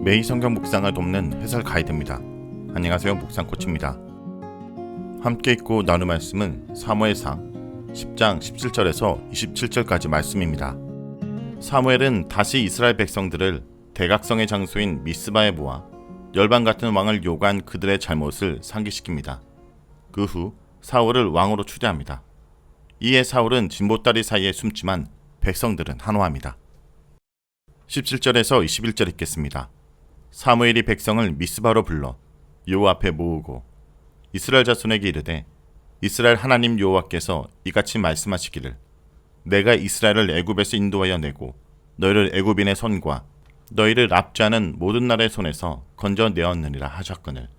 매일 성경 묵상을 돕는 해설 가이드입니다. 안녕하세요, 묵상 코치입니다. 함께 읽고 나눌 말씀은 사무엘상 10장 17절에서 27절까지 말씀입니다. 사무엘은 다시 이스라엘 백성들을 대각성의 장소인 미스바에 모아 열방 같은 왕을 요구한 그들의 잘못을 상기시킵니다. 그 후 사울을 왕으로 추대합니다. 이에 사울은 진보다리 사이에 숨지만 백성들은 한호합니다. 17절에서 21절 읽겠습니다. 사무엘이 백성을 미스바로 불러 여호와 앞에 모으고 이스라엘 자손에게 이르되 이스라엘 하나님 여호와께서 이같이 말씀하시기를 내가 이스라엘을 애굽에서 인도하여 내고 너희를 애굽인의 손과 너희를 압제하는 모든 나라의 손에서 건져내었느니라 하셨거늘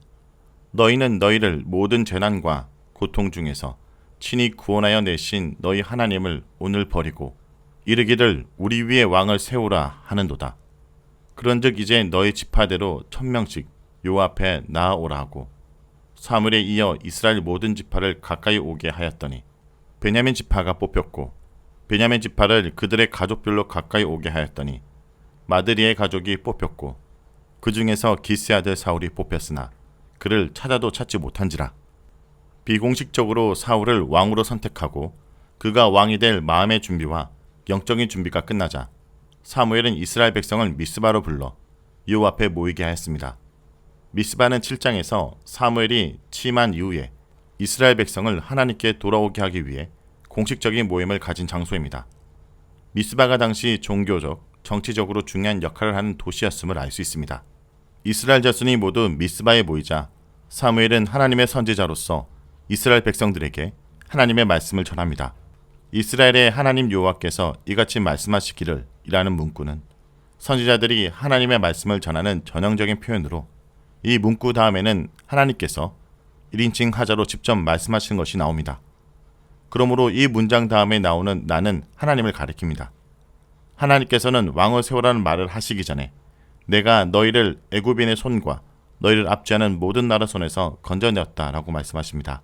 너희는 너희를 모든 재난과 고통 중에서 친히 구원하여 내신 너희 하나님을 오늘 버리고 이르기를 우리 위에 왕을 세우라 하는도다. 그런즉 이제 너희 지파대로 1000명씩 여호와 앞에 나아오라 하고 사무엘에 이어 이스라엘 모든 지파를 가까이 오게 하였더니 베냐민 지파가 뽑혔고 베냐민 지파를 그들의 가족별로 가까이 오게 하였더니 마드리의 가족이 뽑혔고 그 중에서 기스의 아들 사울이 뽑혔으나 그를 찾아도 찾지 못한지라. 비공식적으로 사울을 왕으로 선택하고 그가 왕이 될 마음의 준비와 영적인 준비가 끝나자 사무엘은 이스라엘 백성을 미스바로 불러 여호와 앞에 모이게 하였습니다. 미스바는 7장에서 사무엘이 취임한 이후에 이스라엘 백성을 하나님께 돌아오게 하기 위해 공식적인 모임을 가진 장소입니다. 미스바가 당시 종교적, 정치적으로 중요한 역할을 하는 도시였음을 알 수 있습니다. 이스라엘 자손이 모두 미스바에 모이자 사무엘은 하나님의 선지자로서 이스라엘 백성들에게 하나님의 말씀을 전합니다. 이스라엘의 하나님 여호와께서 이같이 말씀하시기를 이라는 문구는 선지자들이 하나님의 말씀을 전하는 전형적인 표현으로 이 문구 다음에는 하나님께서 1인칭 하자로 직접 말씀하시는 것이 나옵니다. 그러므로 이 문장 다음에 나오는 나는 하나님을 가리킵니다. 하나님께서는 왕을 세우라는 말을 하시기 전에 내가 너희를 애굽인의 손과 너희를 압제하는 모든 나라 손에서 건져내었다라고 말씀하십니다.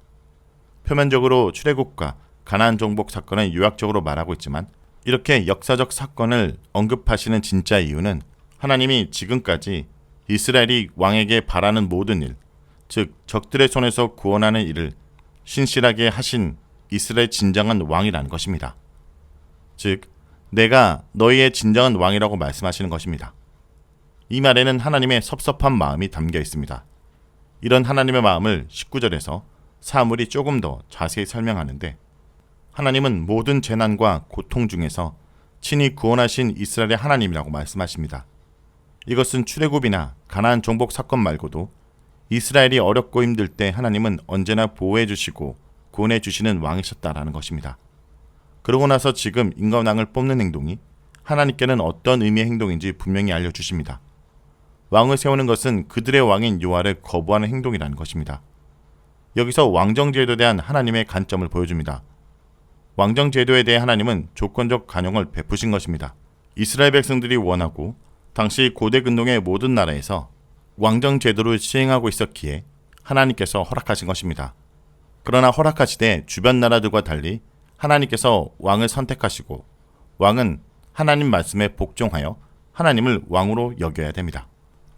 표면적으로 출애굽과 가나안 정복 사건을 요약적으로 말하고 있지만 이렇게 역사적 사건을 언급하시는 진짜 이유는 하나님이 지금까지 이스라엘이 왕에게 바라는 모든 일, 즉 적들의 손에서 구원하는 일을 신실하게 하신 이스라엘 진정한 왕이라는 것입니다. 즉 내가 너희의 진정한 왕이라고 말씀하시는 것입니다. 이 말에는 하나님의 섭섭한 마음이 담겨 있습니다. 이런 하나님의 마음을 19절에서 사무엘이 조금 더 자세히 설명하는데 하나님은 모든 재난과 고통 중에서 친히 구원하신 이스라엘의 하나님이라고 말씀하십니다. 이것은 출애굽이나 가나안 정복 사건 말고도 이스라엘이 어렵고 힘들 때 하나님은 언제나 보호해 주시고 구원해 주시는 왕이셨다라는 것입니다. 그러고 나서 지금 임금왕을 뽑는 행동이 하나님께는 어떤 의미의 행동인지 분명히 알려주십니다. 왕을 세우는 것은 그들의 왕인 여호와를 거부하는 행동이라는 것입니다. 여기서 왕정제도에 대한 하나님의 관점을 보여줍니다. 왕정제도에 대해 하나님은 조건적 간용을 베푸신 것입니다. 이스라엘 백성들이 원하고 당시 고대 근동의 모든 나라에서 왕정제도를 시행하고 있었기에 하나님께서 허락하신 것입니다. 그러나 허락하시되 주변 나라들과 달리 하나님께서 왕을 선택하시고 왕은 하나님 말씀에 복종하여 하나님을 왕으로 여겨야 됩니다.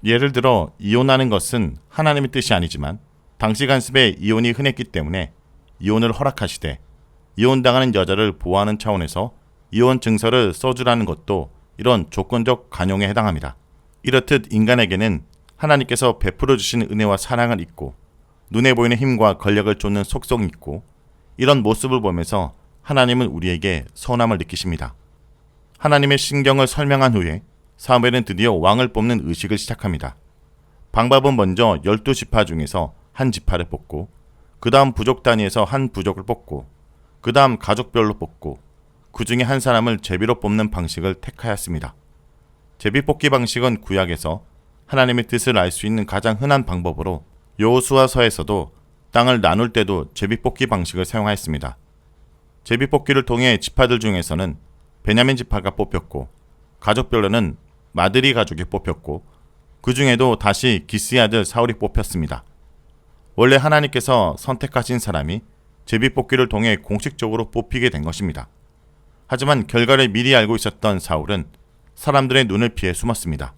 예를 들어 이혼하는 것은 하나님의 뜻이 아니지만 당시 관습에 이혼이 흔했기 때문에 이혼을 허락하시되 이혼당하는 여자를 보호하는 차원에서 이혼 증서를 써주라는 것도 이런 조건적 간용에 해당합니다. 이렇듯 인간에게는 하나님께서 베풀어 주신 은혜와 사랑을 잊고 눈에 보이는 힘과 권력을 쫓는 속성이 있고 이런 모습을 보면서 하나님은 우리에게 서운함을 느끼십니다. 하나님의 신경을 설명한 후에 사무엘은 드디어 왕을 뽑는 의식을 시작합니다. 방법은 먼저 12지파 중에서 한 지파를 뽑고 그 다음 부족 단위에서 한 부족을 뽑고 그 다음 가족별로 뽑고 그 중에 한 사람을 제비로 뽑는 방식을 택하였습니다. 제비 뽑기 방식은 구약에서 하나님의 뜻을 알 수 있는 가장 흔한 방법으로 여호수아서에서도 땅을 나눌 때도 제비 뽑기 방식을 사용하였습니다. 제비 뽑기를 통해 지파들 중에서는 베냐민 지파가 뽑혔고 가족별로는 마드리 가족이 뽑혔고 그 중에도 다시 기스의 아들 사울이 뽑혔습니다. 원래 하나님께서 선택하신 사람이 제비뽑기를 통해 공식적으로 뽑히게 된 것입니다. 하지만 결과를 미리 알고 있었던 사울은 사람들의 눈을 피해 숨었습니다.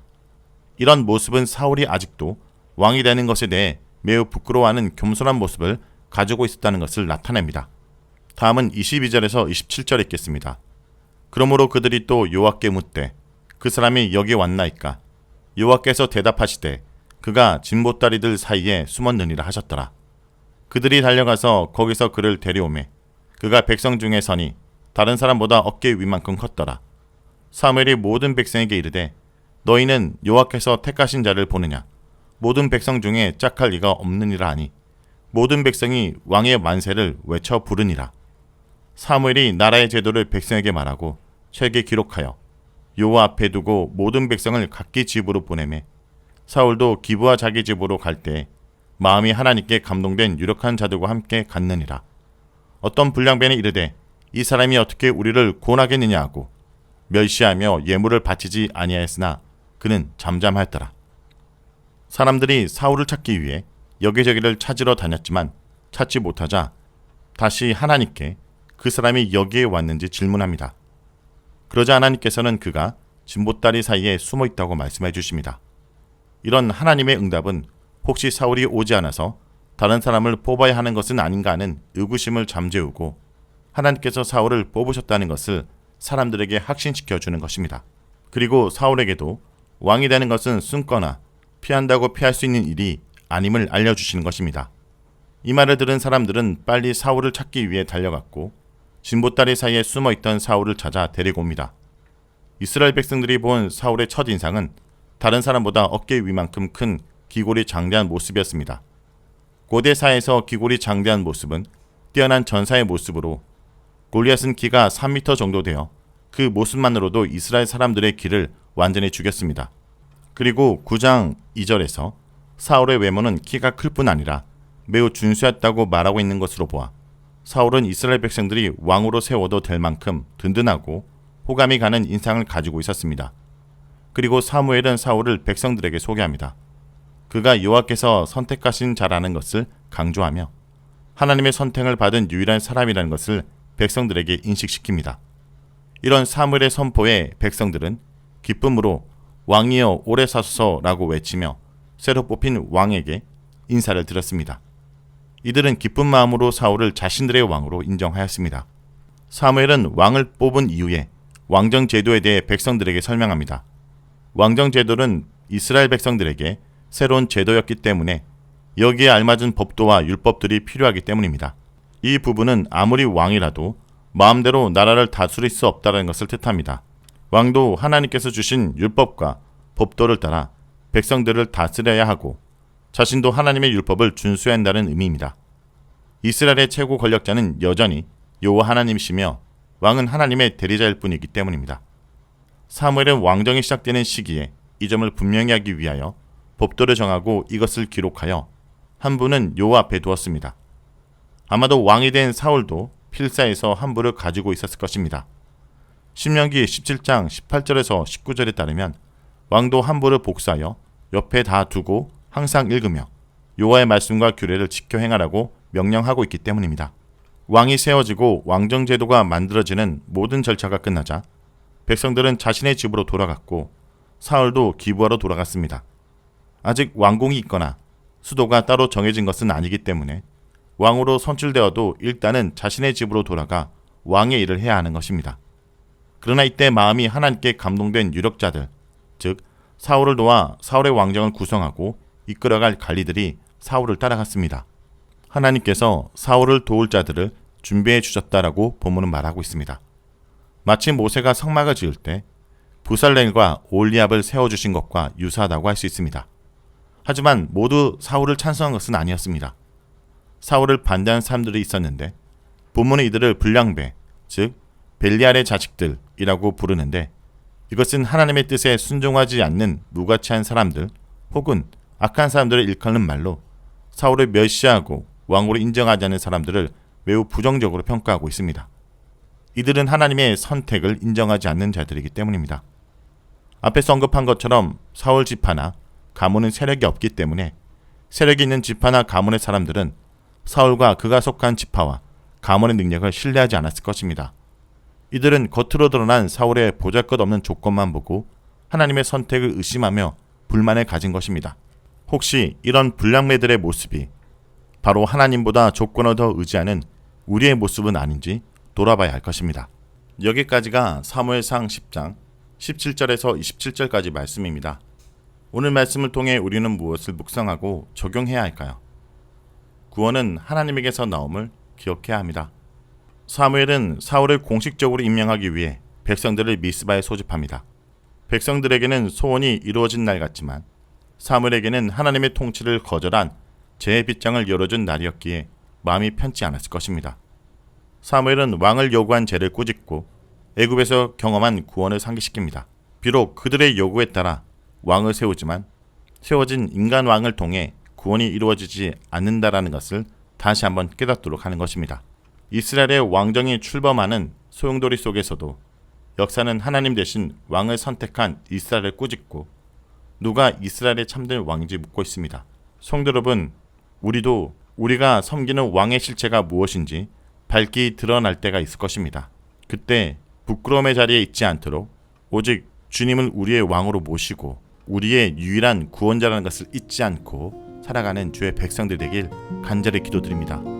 이런 모습은 사울이 아직도 왕이 되는 것에 대해 매우 부끄러워하는 겸손한 모습을 가지고 있었다는 것을 나타냅니다. 다음은 22절에서 27절 읽겠습니다. 그러므로 그들이 또 여호와께 묻되 그 사람이 여기 왔나이까? 여호와께서 대답하시되 그가 진보다리들 사이에 숨었느니라 하셨더라. 그들이 달려가서 거기서 그를 데려오매 그가 백성 중에 서니 다른 사람보다 어깨 위만큼 컸더라. 사무엘이 모든 백성에게 이르되 너희는 여호와께서 택하신 자를 보느냐? 모든 백성 중에 짝할 이가 없느니라 하니 모든 백성이 왕의 만세를 외쳐 부르니라. 사무엘이 나라의 제도를 백성에게 말하고 책에 기록하여 여호와 앞에 두고 모든 백성을 각기 집으로 보내매 사울도 기브와 자기 집으로 갈 때 마음이 하나님께 감동된 유력한 자들과 함께 갔느니라. 어떤 불량배는 이르되 이 사람이 어떻게 우리를 구원하겠느냐 하고 멸시하며 예물을 바치지 아니하였으나 그는 잠잠하였더라. 사람들이 사울을 찾기 위해 여기저기를 찾으러 다녔지만 찾지 못하자 다시 하나님께 그 사람이 여기에 왔는지 질문합니다. 그러자 하나님께서는 그가 진보다리 사이에 숨어 있다고 말씀해 주십니다. 이런 하나님의 응답은 혹시 사울이 오지 않아서 다른 사람을 뽑아야 하는 것은 아닌가 하는 의구심을 잠재우고 하나님께서 사울을 뽑으셨다는 것을 사람들에게 확신시켜 주는 것입니다. 그리고 사울에게도 왕이 되는 것은 숨거나 피한다고 피할 수 있는 일이 아님을 알려주시는 것입니다. 이 말을 들은 사람들은 빨리 사울을 찾기 위해 달려갔고 진보다리 사이에 숨어있던 사울을 찾아 데리고 옵니다. 이스라엘 백성들이 본 사울의 첫인상은 다른 사람보다 어깨 위만큼 큰 기골이 장대한 모습이었습니다. 고대 사회에서 기골이 장대한 모습은 뛰어난 전사의 모습으로 골리앗은 키가 3m 정도 되어 그 모습만으로도 이스라엘 사람들의 기를 완전히 죽였습니다. 그리고 9장 2절에서 사울의 외모는 키가 클 뿐 아니라 매우 준수했다고 말하고 있는 것으로 보아 사울은 이스라엘 백성들이 왕으로 세워도 될 만큼 든든하고 호감이 가는 인상을 가지고 있었습니다. 그리고 사무엘은 사울을 백성들에게 소개합니다. 그가 여호와께서 선택하신 자라는 것을 강조하며 하나님의 선택을 받은 유일한 사람이라는 것을 백성들에게 인식시킵니다. 이런 사무엘의 선포에 백성들은 기쁨으로 왕이여 오래 사소서라고 외치며 새로 뽑힌 왕에게 인사를 드렸습니다. 이들은 기쁜 마음으로 사울을 자신들의 왕으로 인정하였습니다. 사무엘은 왕을 뽑은 이후에 왕정 제도에 대해 백성들에게 설명합니다. 왕정 제도는 이스라엘 백성들에게 새로운 제도였기 때문에 여기에 알맞은 법도와 율법들이 필요하기 때문입니다. 이 부분은 아무리 왕이라도 마음대로 나라를 다스릴 수 없다는 것을 뜻합니다. 왕도 하나님께서 주신 율법과 법도를 따라 백성들을 다스려야 하고 자신도 하나님의 율법을 준수해야 한다는 의미입니다. 이스라엘의 최고 권력자는 여전히 여호와 하나님이시며 왕은 하나님의 대리자일 뿐이기 때문입니다. 사무엘은 왕정이 시작되는 시기에 이 점을 분명히 하기 위하여 법도를 정하고 이것을 기록하여 한 부는 여호와 앞에 두었습니다. 아마도 왕이 된 사울도 필사에서 한 부를 가지고 있었을 것입니다. 신명기 17장 18절에서 19절에 따르면 왕도 한 부를 복사하여 옆에 다 두고 항상 읽으며 여호와의 말씀과 규례를 지켜 행하라고 명령하고 있기 때문입니다. 왕이 세워지고 왕정 제도가 만들어지는 모든 절차가 끝나자 백성들은 자신의 집으로 돌아갔고 사울도 기브아로 돌아갔습니다. 아직 왕궁이 있거나 수도가 따로 정해진 것은 아니기 때문에 왕으로 선출되어도 일단은 자신의 집으로 돌아가 왕의 일을 해야 하는 것입니다. 그러나 이때 마음이 하나님께 감동된 유력자들, 즉 사울을 도와 사울의 왕정을 구성하고 이끌어갈 관리들이 사울을 따라갔습니다. 하나님께서 사울을 도울 자들을 준비해 주셨다라고 본문은 말하고 있습니다. 마치 모세가 성막을 지을 때 부살렐과 올리압을 세워주신 것과 유사하다고 할 수 있습니다. 하지만 모두 사울을 찬성한 것은 아니었습니다. 사울을 반대하는 사람들이 있었는데 본문은 이들을 불량배, 즉 벨리알의 자식들이라고 부르는데 이것은 하나님의 뜻에 순종하지 않는 무가치한 사람들 혹은 악한 사람들을 일컫는 말로 사울을 멸시하고 왕으로 인정하지 않는 사람들을 매우 부정적으로 평가하고 있습니다. 이들은 하나님의 선택을 인정하지 않는 자들이기 때문입니다. 앞에서 언급한 것처럼 사울 지파나 가문은 세력이 없기 때문에 세력이 있는 지파나 가문의 사람들은 사울과 그가 속한 지파와 가문의 능력을 신뢰하지 않았을 것입니다. 이들은 겉으로 드러난 사울의 보잘것없는 조건만 보고 하나님의 선택을 의심하며 불만을 가진 것입니다. 혹시 이런 불량매들의 모습이 바로 하나님보다 조건을 더 의지하는 우리의 모습은 아닌지 돌아봐야 할 것입니다. 여기까지가 사무엘상 10장 17절에서 27절까지 말씀입니다. 오늘 말씀을 통해 우리는 무엇을 묵상하고 적용해야 할까요? 구원은 하나님에게서 나옴을 기억해야 합니다. 사무엘은 사울을 공식적으로 임명하기 위해 백성들을 미스바에 소집합니다. 백성들에게는 소원이 이루어진 날 같지만 사무엘에게는 하나님의 통치를 거절한 재의 빗장을 열어준 날이었기에 마음이 편치 않았을 것입니다. 사무엘은 왕을 요구한 죄를 꾸짖고 애굽에서 경험한 구원을 상기시킵니다. 비록 그들의 요구에 따라 왕을 세우지만 세워진 인간 왕을 통해 구원이 이루어지지 않는다라는 것을 다시 한번 깨닫도록 하는 것입니다. 이스라엘의 왕정이 출범하는 소용돌이 속에서도 역사는 하나님 대신 왕을 선택한 이스라엘을 꾸짖고 누가 이스라엘의 참된 왕인지 묻고 있습니다. 성도 여러분, 우리도 우리가 섬기는 왕의 실체가 무엇인지 밝히 드러날 때가 있을 것입니다. 그때 부끄러움의 자리에 있지 않도록 오직 주님을 우리의 왕으로 모시고 우리의 유일한 구원자라는 것을 잊지 않고 살아가는 주의 백성들 되길 간절히 기도드립니다.